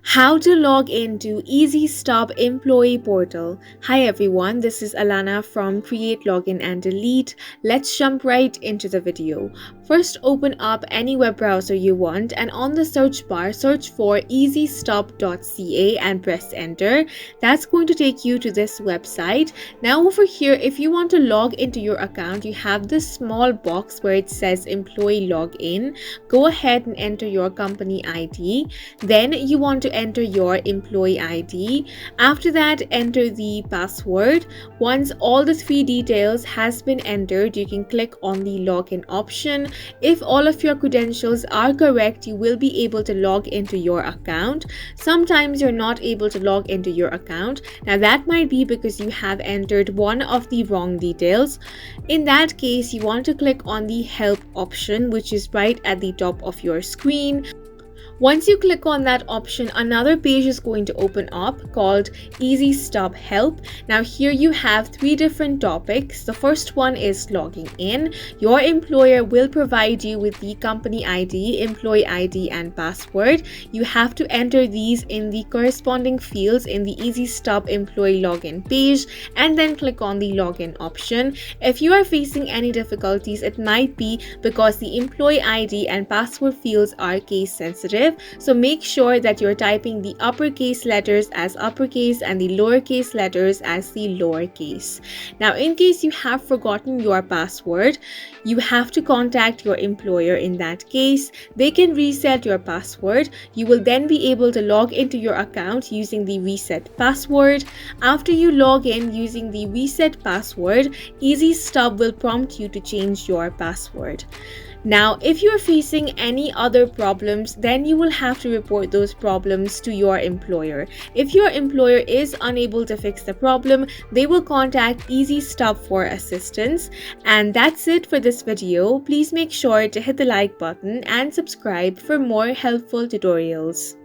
How to log into Easystub Employee Portal. Hi everyone, this is Alana from Create, Login and Delete. Let's jump right into the video. First, open up any web browser you want and on the search bar, search for easystub.ca and press enter. That's going to take you to this website. Now over here, if you want to log into your account, you have this small box where it says Employee Login. Go ahead and enter your company ID. Then you want to enter your employee ID. After that, enter the password. Once all the three details has been entered, you can click on the login option. If all of your credentials are correct, you will be able to log into your account. Sometimes you're not able to log into your account. Now that might be because you have entered one of the wrong details. In that case, you want to click on the help option, which is right at the top of your screen. Once you click on that option, another page is going to open up called Easystub Help. Now here you have three different topics. The first one is logging in. Your employer will provide you with the company ID, employee ID and password. You have to enter these in the corresponding fields in the Easystub Employee Login page and then click on the login option. If you are facing any difficulties, it might be because the employee ID and password fields are case sensitive. So make sure that you're typing the uppercase letters as uppercase and the lowercase letters as the lowercase. Now, in case you have forgotten your password, you have to contact your employer. In that case, they can reset your password. You will then be able to log into your account using the reset password. After you log in using the reset password, Easystub will prompt you to change your password. Now, if you are facing any other problems, then you will have to report those problems to your employer. If your employer is unable to fix the problem, they will contact Easystub for assistance. And that's it for this video. Please make sure to hit the like button and subscribe for more helpful tutorials.